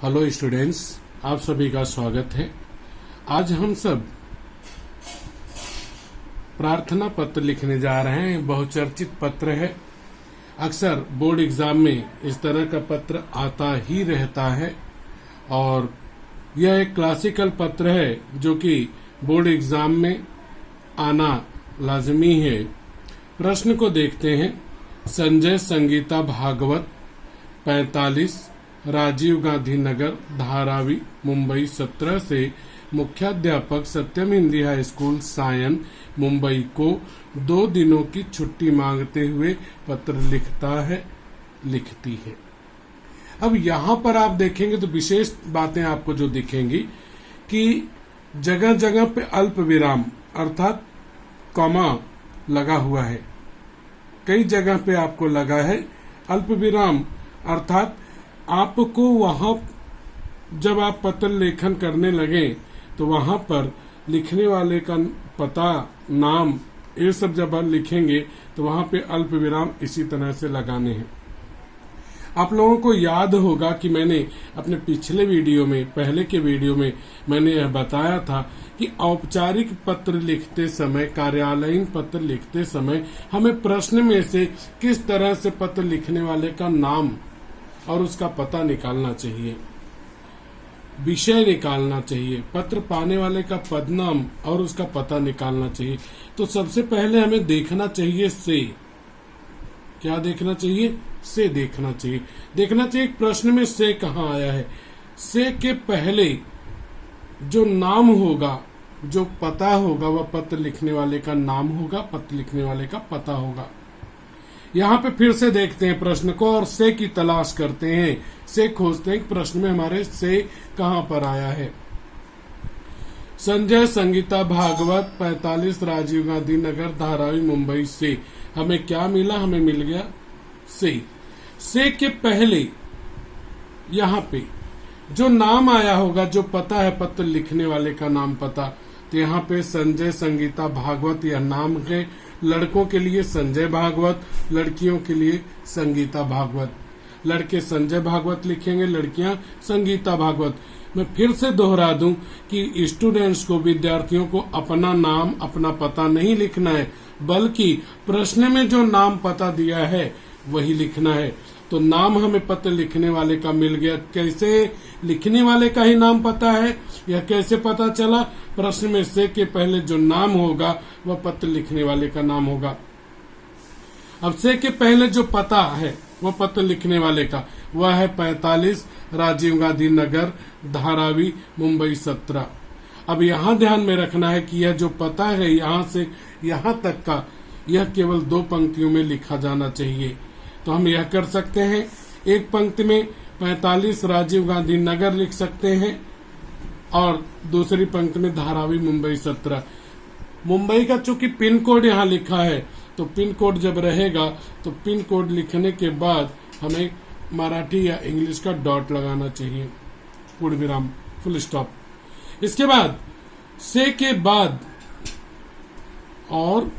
Hello students, आप सभी का स्वागत है। आज हम सब प्रार्थना पत्र लिखने जा रहे हैं। बहुचर्चित पत्र है। अक्सर बोर्ड एग्जाम में इस तरह का पत्र आता ही रहता है और यह एक क्लासिकल पत्र है जो कि बोर्ड एग्जाम में आना लाजमी है। प्रश्न को देखते हैं। संजय संगीता भागवत 45 राजीव गांधी नगर धारावी मुंबई 17 से मुख्याध्यापक सत्यम हिंदी हाई स्कूल सायन मुंबई को 2 दिनों की छुट्टी मांगते हुए पत्र लिखती है। अब यहाँ पर आप देखेंगे तो विशेष बातें आपको जो दिखेंगी कि जगह जगह पे अल्प विराम अर्थात कॉमा लगा हुआ है। कई जगह पे आपको लगा है अल्प विराम अर्थात आपको वहां जब आप पत्र लेखन करने लगे तो वहां पर लिखने वाले का पता, नाम, ये सब जब आप लिखेंगे तो वहां पे अल्प विराम इसी तरह से लगाने हैं। आप लोगों को याद होगा कि मैंने अपने पिछले वीडियो में, पहले के वीडियो में मैंने यह बताया था कि औपचारिक पत्र लिखते समय, कार्यालयीन पत्र लिखते समय हमें प्रश्न में से किस तरह से पत्र लिखने वाले का नाम और उसका पता निकालना चाहिए, विषय निकालना चाहिए, पत्र पाने वाले का पदनाम और उसका पता निकालना चाहिए। तो सबसे पहले हमें देखना चाहिए से। क्या देखना चाहिए? से देखना चाहिए। देखना चाहिए प्रश्न में से कहाँ आया है। से के पहले जो नाम होगा, जो पता होगा, वह पत्र लिखने वाले का नाम होगा, पत्र लिखने वाले का पता होगा। यहाँ पे फिर से देखते हैं प्रश्न को और से की तलाश करते हैं, से खोजते हैं प्रश्न में हमारे से कहाँ पर आया है। संजय संगीता भागवत 45 राजीव गांधी नगर धारावी मुंबई से हमें क्या मिला? हमें मिल गया से के पहले यहाँ पे जो नाम आया होगा, जो पता है पत्र लिखने वाले का नाम पता, तो यहाँ पे संजय संगीता भागवत यह नाम है। लड़कों के लिए संजय भागवत, लड़कियों के लिए संगीता भागवत। लड़के संजय भागवत लिखेंगे, लड़कियां संगीता भागवत। मैं फिर से दोहरा दूं कि स्टूडेंट्स को, विद्यार्थियों को अपना नाम, अपना पता नहीं लिखना है, बल्कि प्रश्न में जो नाम पता दिया है वही लिखना है। तो नाम हमें पत्र लिखने वाले का मिल गया। कैसे? लिखने वाले का ही नाम पता है। यह कैसे पता चला? प्रश्न में से के पहले जो नाम होगा वह पत्र लिखने वाले का नाम होगा। अब से के पहले जो पता है वह पत्र लिखने वाले का, वह है 45 राजीव गांधी नगर धारावी मुंबई 17। अब यहाँ ध्यान में रखना है कि यह जो पता है यहाँ से यहाँ तक का, यह केवल 2 पंक्तियों में लिखा जाना चाहिए। तो हम यह कर सकते हैं, एक पंक्ति में 45 राजीव गांधी नगर लिख सकते हैं और दूसरी पंक्ति में धारावी मुंबई 17। मुंबई का चूंकि पिन कोड यहाँ लिखा है, तो पिन कोड जब रहेगा तो पिन कोड लिखने के बाद हमें मराठी या इंग्लिश का डॉट लगाना चाहिए, पूर्ण विराम, फुल स्टॉप। इसके बाद से के बाद और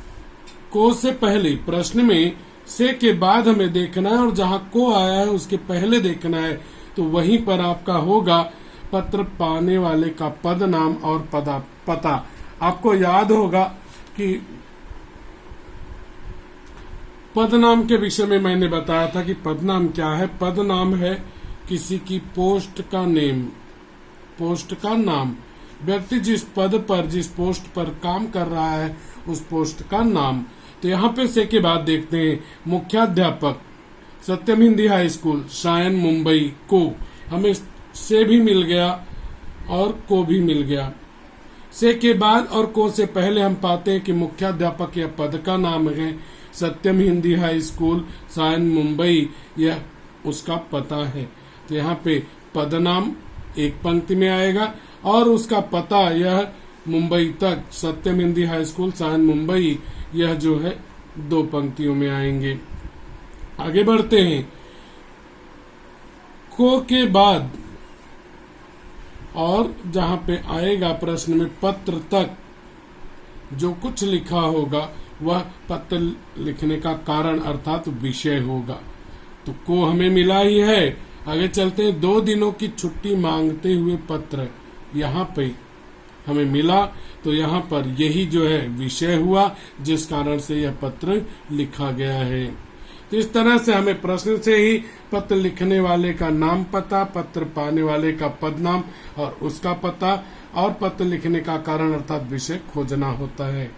को से पहले, प्रश्न में से के बाद हमें देखना है और जहां को आया है उसके पहले देखना है। तो वहीं पर आपका होगा पत्र पाने वाले का पद नाम और पता। आपको याद होगा कि पदनाम के विषय में मैंने बताया था कि पदनाम क्या है। पदनाम है किसी की पोस्ट का नेम, पोस्ट का नाम। व्यक्ति जिस पद पर, जिस पोस्ट पर काम कर रहा है उस पोस्ट का नाम। तो यहाँ पे से के बाद देखते हैं मुख्याध्यापक सत्यम हिंदी हाई स्कूल सायन मुंबई को, हमें से भी मिल गया और को भी मिल गया। से के बाद और को से पहले हम पाते हैं कि मुख्याध्यापक यह पद का नाम है, सत्यम हिंदी हाई स्कूल सायन मुंबई यह उसका पता है। तो यहाँ पे पद नाम एक पंक्ति में आएगा और उसका पता यह मुंबई तक, सत्यम हिंदी हाई स्कूल सायन मुंबई, यह जो है 2 पंक्तियों में आएंगे। आगे बढ़ते हैं। को के बाद और जहां पे आएगा प्रश्न में पत्र तक जो कुछ लिखा होगा वह पत्र लिखने का कारण अर्थात विषय होगा। तो को हमें मिला ही है आगे चलते हैं। 2 दिनों की छुट्टी मांगते हुए पत्र यहाँ पे हमें मिला, तो यहाँ पर यही जो है विषय हुआ जिस कारण से यह पत्र लिखा गया है। तो इस तरह से हमें प्रश्न से ही पत्र लिखने वाले का नाम पता, पत्र पाने वाले का पद नाम और उसका पता और पत्र लिखने का कारण अर्थात विषय खोजना होता है।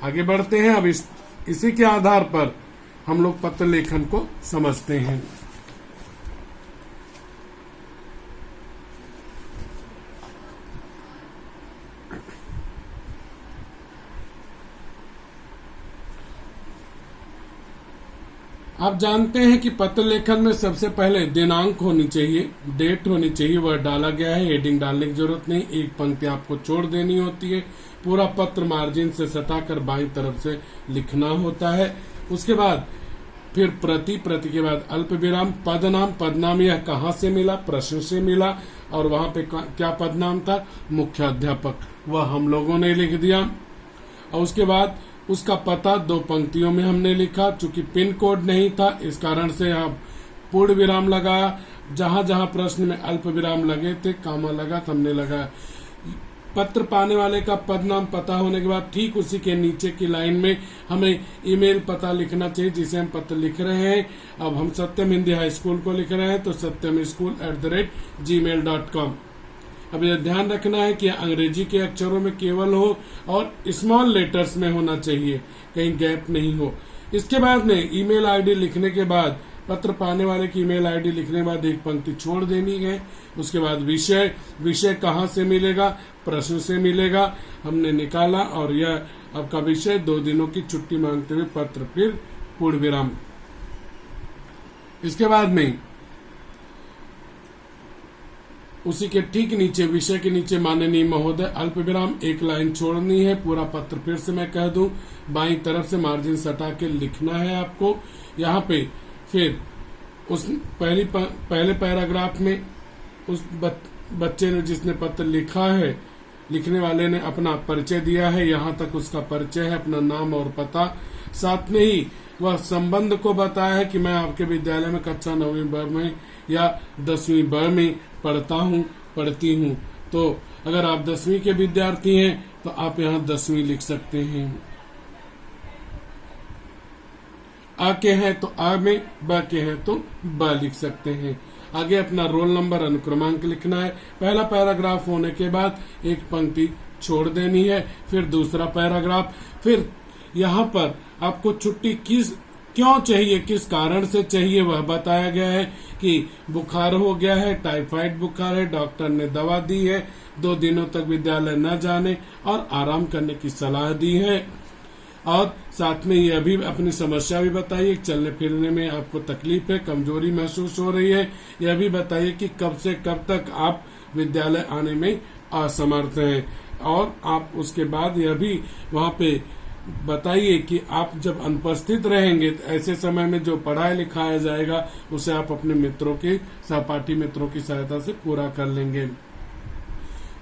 आगे बढ़ते हैं। अब इसी के आधार पर हम लोग पत्र लेखन को समझते हैं। आप जानते हैं कि पत्र लेखन में सबसे पहले दिनांक होनी चाहिए, डेट होनी चाहिए, वह डाला गया है। हेडिंग डालने की जरूरत नहीं, एक पंक्ति आपको छोड़ देनी होती है। पूरा पत्र मार्जिन से सटाकर बाईं तरफ से लिखना होता है। उसके बाद फिर प्रति के बाद अल्प विराम, पदनाम यह कहाँ से मिला, प्रश्न से मिला और वहां पे क्या पदनाम था, मुख्याध्यापक, वह हम लोगों ने लिख दिया। और उसके बाद उसका पता 2 पंक्तियों में हमने लिखा। चूंकि पिन कोड नहीं था इस कारण से आप पूर्ण विराम लगाया। जहां जहां प्रश्न में अल्प विराम लगे थे, कामा लगा तो हमने लगाया। पत्र पाने वाले का पद नाम पता होने के बाद ठीक उसी के नीचे की लाइन में हमें ईमेल पता लिखना चाहिए जिसे हम पत्र लिख रहे हैं। अब हम सत्यम हिंदी हाई स्कूल को लिख रहे हैं तो satyamschool@gmail.com। अब यह ध्यान रखना है कि अंग्रेजी के अक्षरों में केवल हो और स्मॉल लेटर्स में होना चाहिए, कहीं गैप नहीं हो। इसके बाद में ईमेल आईडी लिखने के बाद, पत्र पाने वाले की ईमेल आईडी लिखने के बाद एक पंक्ति छोड़ देनी है। उसके बाद विषय कहाँ से मिलेगा, प्रश्न से मिलेगा, हमने निकाला और यह आपका विषय 2 दिनों की छुट्टी मांगते हुए पत्र, फिर पूर्ण विराम। इसके बाद में उसी के ठीक नीचे, विषय के नीचे माननीय महोदय, अल्प विराम, एक लाइन छोड़नी है। पूरा पत्र फिर से मैं कह दूं, बाईं तरफ से मार्जिन सटा के लिखना है आपको। यहाँ पे फिर उस पहले पैराग्राफ में उस बच्चे ने जिसने पत्र लिखा है, लिखने वाले ने अपना परिचय दिया है, यहाँ तक उसका परिचय है, अपना नाम और पता। साथ में ही वह संबंध को बताया है कि मैं आपके विद्यालय में कक्षा 9वीं ब में या 10वीं ब में पढ़ती हूँ। तो अगर आप 10वीं के विद्यार्थी हैं तो आप यहाँ 10वीं लिख सकते हैं। आ के हैं तो आ में, ब के हैं तो ब लिख सकते हैं। आगे अपना रोल नंबर, अनुक्रमांक लिखना है। पहला पैराग्राफ होने के बाद एक पंक्ति छोड़ देनी है, फिर दूसरा पैराग्राफ। फिर यहाँ पर आपको छुट्टी क्यों चाहिए, किस कारण से चाहिए वह बताया गया है कि बुखार हो गया है, टाइफाइड बुखार है, डॉक्टर ने दवा दी है, 2 दिनों तक विद्यालय न जाने और आराम करने की सलाह दी है। और साथ में यह भी अपनी समस्या भी बताइए, चलने फिरने में आपको तकलीफ है, कमजोरी महसूस हो रही है। यह भी बताइए कि कब से कब तक आप विद्यालय आने में असमर्थ हैं। और आप उसके बाद यह भी वहाँ पे बताइए कि आप जब अनुपस्थित रहेंगे तो ऐसे समय में जो पढ़ाया लिखाया जाएगा उसे आप अपने मित्रों के, सहपाठी मित्रों की सहायता से पूरा कर लेंगे।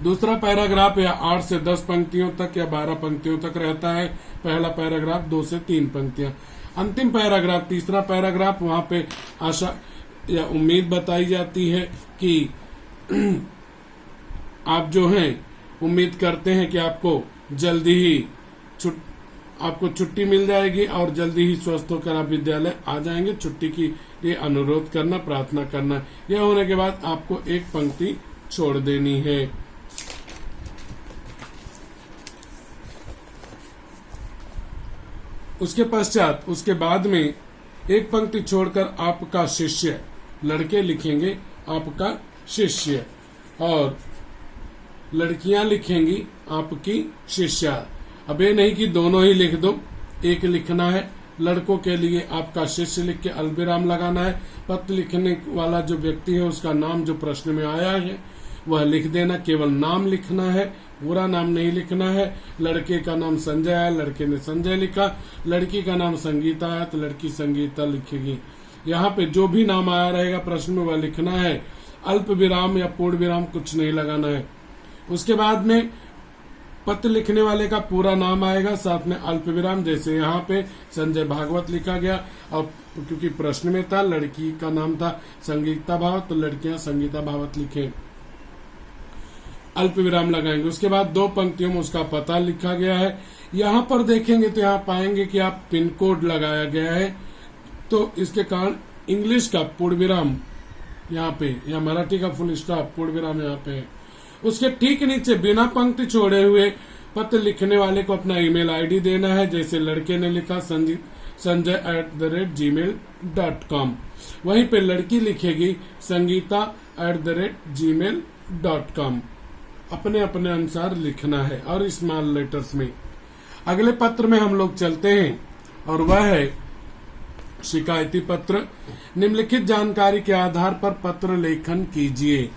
दूसरा पैराग्राफ या 8 से 10 पंक्तियों तक या 12 पंक्तियों तक रहता है। पहला पैराग्राफ 2 से 3 पंक्तियां। अंतिम पैराग्राफ, तीसरा पैराग्राफ, वहां पे आशा या उम्मीद बताई जाती है कि आप जो हैं उम्मीद करते हैं कि आपको जल्दी ही आपको छुट्टी मिल जाएगी और जल्दी ही स्वस्थ होकर आप विद्यालय आ जाएंगे। छुट्टी की लिए अनुरोध करना, प्रार्थना करना। यह होने के बाद आपको एक पंक्ति छोड़ देनी है। उसके पश्चात, उसके बाद में एक पंक्ति छोड़कर आपका शिष्य, लड़के लिखेंगे आपका शिष्य और लड़कियां लिखेंगी आपकी शिष्या। अब ये नहीं कि दोनों ही लिख दो, एक लिखना है। लड़कों के लिए आपका शिष्य लिख के अल्पविराम लगाना है। पत्र लिखने वाला जो व्यक्ति है उसका नाम जो प्रश्न में आया है वह लिख देना, केवल नाम लिखना है, पूरा नाम नहीं लिखना है। लड़के का नाम संजय है, लड़के ने संजय लिखा। लड़की का नाम संगीता है तो लड़की संगीता लिखेगी। यहाँ पे जो भी नाम आया रहेगा प्रश्न में वह लिखना है। अल्प विराम या पूर्ण विराम कुछ नहीं लगाना है। उसके बाद में पत्र लिखने वाले का पूरा नाम आएगा, साथ में अल्प विराम, जैसे यहाँ पे संजय भागवत लिखा गया। और क्योंकि प्रश्न में था, लड़की का नाम था संगीता भागवत, तो लड़कियां संगीता भागवत लिखे, अल्प विराम लगाएंगे। उसके बाद 2 पंक्तियों में उसका पता लिखा गया है। यहाँ पर देखेंगे तो यहाँ पाएंगे कि आप पिन कोड लगाया गया है, तो इसके कारण इंग्लिश का पूर्ण विराम यहाँ पे, या मराठी का फुल स्टॉप पूर्ण विराम यहाँ पे है। उसके ठीक नीचे बिना पंक्ति छोड़े हुए पत्र लिखने वाले को अपना ईमेल आईडी देना है, जैसे लड़के ने लिखा sanjay@gmail.com, वहीं पे लड़की लिखेगी sangeeta@gmail.com। अपने अपने अनुसार लिखना है और स्मॉल लेटर्स में। अगले पत्र में हम लोग चलते हैं और वह है शिकायती पत्र। निम्नलिखित जानकारी के आधार पर पत्र लेखन कीजिए।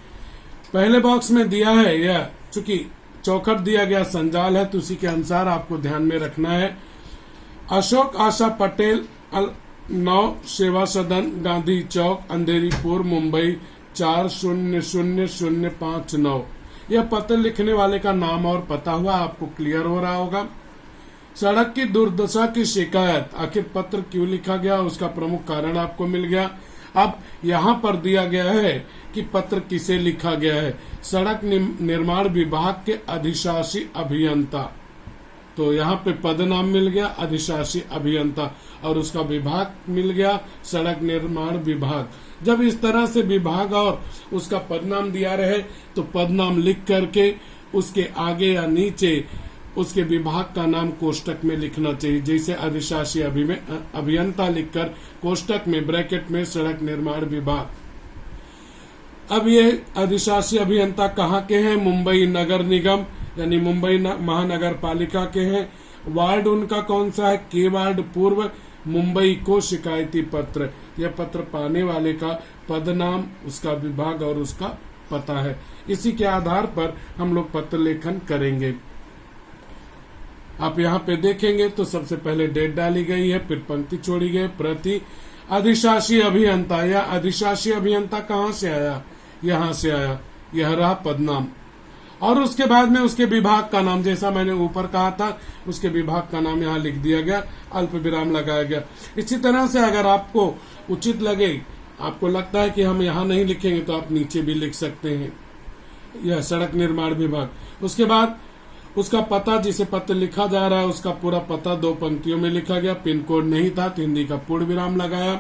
पहले बॉक्स में दिया है, यह चूंकि चौखट दिया गया संजाल है तो उसी के अनुसार आपको ध्यान में रखना है। अशोक आशा पटेल 9 सेवा सदन गांधी चौक अंधेरीपुर मुंबई 400059। यह पत्र लिखने वाले का नाम और पता हुआ, आपको क्लियर हो रहा होगा। सड़क की दुर्दशा की शिकायत, आखिर पत्र क्यों लिखा गया उसका प्रमुख कारण आपको मिल गया। अब यहाँ पर दिया गया है कि पत्र किसे लिखा गया है, सड़क निर्माण विभाग के अधिशासी अभियंता, तो यहाँ पे पद नाम मिल गया अधिशासी अभियंता और उसका विभाग मिल गया सड़क निर्माण विभाग। जब इस तरह से विभाग और उसका पद नाम दिया रहे तो पद नाम लिख करके उसके आगे या नीचे उसके विभाग का नाम कोष्टक में लिखना चाहिए, जैसे अधिशासी अभियंता लिखकर कोष्टक में ब्रैकेट में सड़क निर्माण विभाग। अब ये अधिशासी अभियंता कहाँ के हैं, मुंबई नगर निगम यानी मुंबई महानगर पालिका के हैं। वार्ड उनका कौन सा है, के वार्ड पूर्व मुंबई को शिकायती पत्र। यह पत्र पाने वाले का पद नाम, उसका विभाग और उसका पता है। इसी के आधार पर हम लोग पत्र लेखन करेंगे। आप यहाँ पे देखेंगे तो सबसे पहले डेट डाली गई है, फिर पंक्ति छोड़ी गई, प्रति अधिशासी अभियंता। या अधिशासी अभियंता कहाँ से आया, यहाँ से आया, यह रहा पदनाम। और उसके बाद में उसके विभाग का नाम, जैसा मैंने ऊपर कहा था उसके विभाग का नाम यहाँ लिख दिया गया, अल्प विराम लगाया गया। इसी तरह से अगर आपको उचित लगे, आपको लगता है कि हम यहाँ नहीं लिखेंगे तो आप नीचे भी लिख सकते हैं, यह सड़क निर्माण विभाग। उसके बाद उसका पता, जिसे पत्र लिखा जा रहा है उसका पूरा पता 2 पंक्तियों में लिखा गया, पिन कोड नहीं था तो हिंदी का पूर्ण विराम लगाया।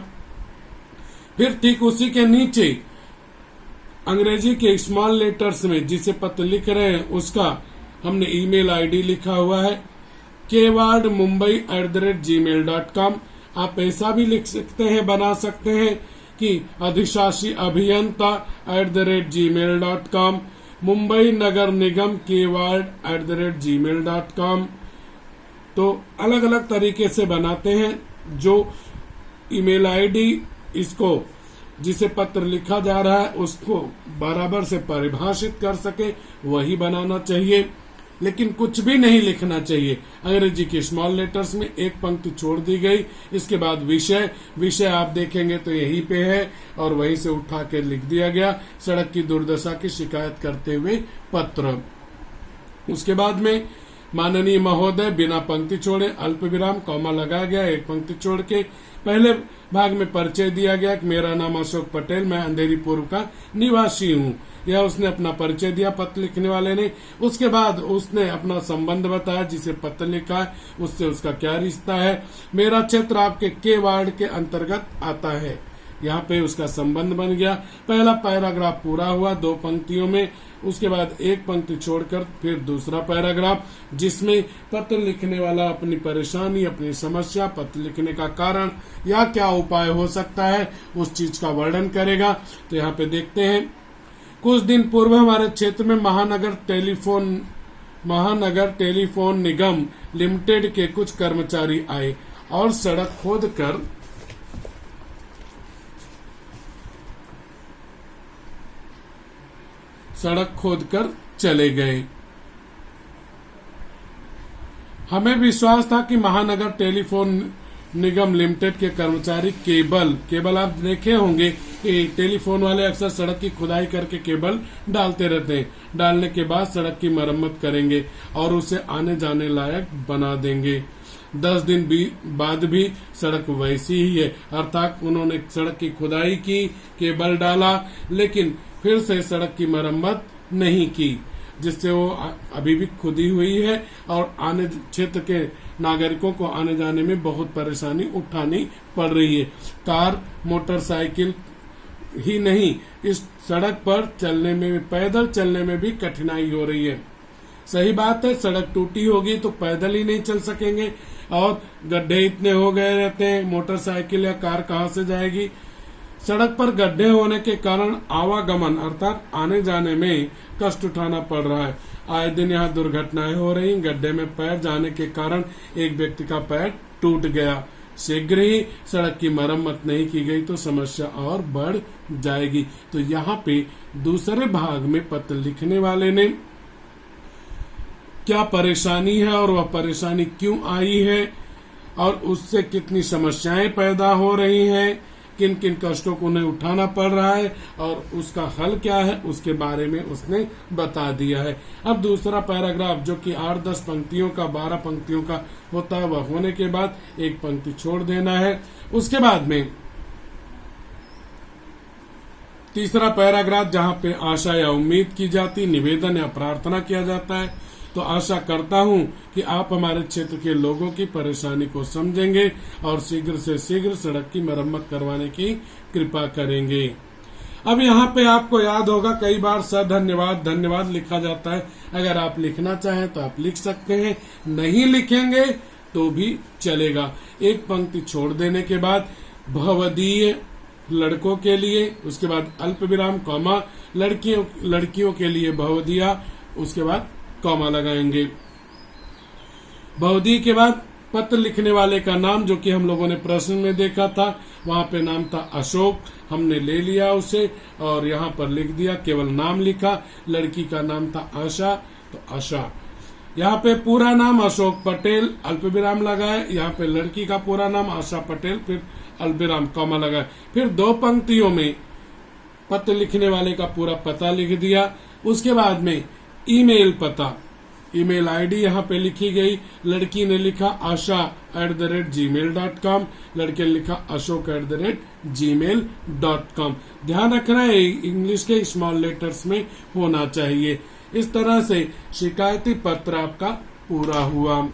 फिर ठीक उसी के नीचे अंग्रेजी के स्मॉल लेटर्स में जिसे पत्र लिख रहे हैं उसका हमने ईमेल आईडी लिखा हुआ है kwardmumbai@gmail.com। आप ऐसा भी लिख सकते हैं, बना सकते हैं कि अधिशासी अभियंता @gmail.com, मुंबई नगर निगम kward@gmail.com। तो अलग अलग तरीके से बनाते हैं। जो ईमेल आईडी इसको जिसे पत्र लिखा जा रहा है उसको बराबर से परिभाषित कर सके वही बनाना चाहिए, लेकिन कुछ भी नहीं लिखना चाहिए। अंग्रेजी के स्मॉल लेटर्स में 1 पंक्ति छोड़ दी गई। इसके बाद विषय आप देखेंगे तो यहीं पे है और वहीं से उठा के लिख दिया गया, सड़क की दुर्दशा की शिकायत करते हुए पत्र। उसके बाद में माननीय महोदय बिना पंक्ति छोड़े अल्प विराम कॉमा लगाया गया, 1 पंक्ति छोड़ के। पहले भाग में परिचय दिया गया कि मेरा नाम अशोक पटेल, मैं अंधेरी पूर्व का निवासी हूँ। यह उसने अपना परिचय दिया पत्र लिखने वाले ने। उसके बाद उसने अपना संबंध बताया, जिसे पत्र लिखा है उससे उसका क्या रिश्ता है। मेरा क्षेत्र आपके के वार्ड के अंतर्गत आता है, यहाँ पे उसका संबंध बन गया। पहला पैराग्राफ पूरा हुआ 2 पंक्तियों में। उसके बाद 1 पंक्ति छोड़कर फिर दूसरा पैराग्राफ, जिसमें पत्र लिखने वाला अपनी परेशानी, अपनी समस्या, पत्र लिखने का कारण या क्या उपाय हो सकता है उस चीज का वर्णन करेगा। तो यहाँ पे देखते हैं, कुछ दिन पूर्व हमारे क्षेत्र में महानगर टेलीफोन निगम लिमिटेड के कुछ कर्मचारी आए और सड़क खोदकर चले गए। हमें विश्वास था कि महानगर टेलीफोन निगम लिमिटेड के कर्मचारी केबल आप देखे होंगे कि टेलीफोन वाले अक्सर सड़क की खुदाई करके केबल डालते रहते हैं। डालने के बाद सड़क की मरम्मत करेंगे और उसे आने जाने लायक बना देंगे। 10 दिन बाद भी सड़क वैसी ही है, अर्थात उन्होंने सड़क की खुदाई की, केबल डाला, लेकिन फिर से सड़क की मरम्मत नहीं की, जिससे वो अभी भी खुदी हुई है और आने क्षेत्र के नागरिकों को आने जाने में बहुत परेशानी उठानी पड़ रही है। कार, मोटरसाइकिल ही नहीं, इस सड़क पर चलने में, पैदल चलने में भी कठिनाई हो रही है। सही बात है, सड़क टूटी होगी तो पैदल ही नहीं चल सकेंगे और गड्ढे इतने हो गए रहते हैं, मोटरसाइकिल या कार कहां से जाएगी। सड़क पर गड्ढे होने के कारण आवागमन अर्थात आने जाने में कष्ट उठाना पड़ रहा है। आए दिन यहाँ दुर्घटनाएं हो रही, गड्ढे में पैर जाने के कारण एक व्यक्ति का पैर टूट गया। शीघ्र ही सड़क की मरम्मत नहीं की गई तो समस्या और बढ़ जाएगी। तो यहाँ पे दूसरे भाग में पत्र लिखने वाले ने क्या परेशानी है और वह परेशानी क्यों आई है और उससे कितनी समस्याएं पैदा हो रही हैं, किन किन कष्टों को उन्हें उठाना पड़ रहा है और उसका हल क्या है, उसके बारे में उसने बता दिया है। अब दूसरा पैराग्राफ जो कि 8-10 पंक्तियों का, 12 पंक्तियों का होता है, वह होने के बाद एक पंक्ति छोड़ देना है। उसके बाद में तीसरा पैराग्राफ जहां पे आशा या उम्मीद की जाती, निवेदन या प्रार्थना किया जाता है। तो आशा करता हूं कि आप हमारे क्षेत्र के लोगों की परेशानी को समझेंगे और शीघ्र से शीघ्र सड़क की मरम्मत करवाने की कृपा करेंगे। अब यहाँ पे आपको याद होगा कई बार धन्यवाद लिखा जाता है। अगर आप लिखना चाहें तो आप लिख सकते हैं, नहीं लिखेंगे तो भी चलेगा। एक पंक्ति छोड़ देने के बाद भवदीय लड़कों के लिए, उसके बाद अल्प विराम कॉमा, लड़कियों के लिए भवदिया, उसके बाद कॉमा लगाएंगे। बहुदी के बाद पत्र लिखने वाले का नाम, जो कि हम लोगों ने प्रश्न में देखा था, वहां पे नाम था अशोक, हमने ले लिया उसे और यहाँ पर लिख दिया, केवल नाम लिखा। लड़की का नाम था आशा, तो आशा। यहाँ पे पूरा नाम अशोक पटेल, अल्पविराम लगाए। यहाँ पे लड़की का पूरा नाम आशा पटेल, फिर अल्पविराम कॉमा लगाए। फिर 2 पंक्तियों में पत्र लिखने वाले का पूरा पता लिख दिया। उसके बाद में ईमेल पता, ईमेल आईडी यहाँ पे लिखी गई। लड़की ने लिखा asha@gmail.com, लड़के ने लिखा ashok@gmail.com। ध्यान रखना है इंग्लिश के स्मॉल लेटर्स में होना चाहिए। इस तरह से शिकायती पत्र आपका पूरा हुआ।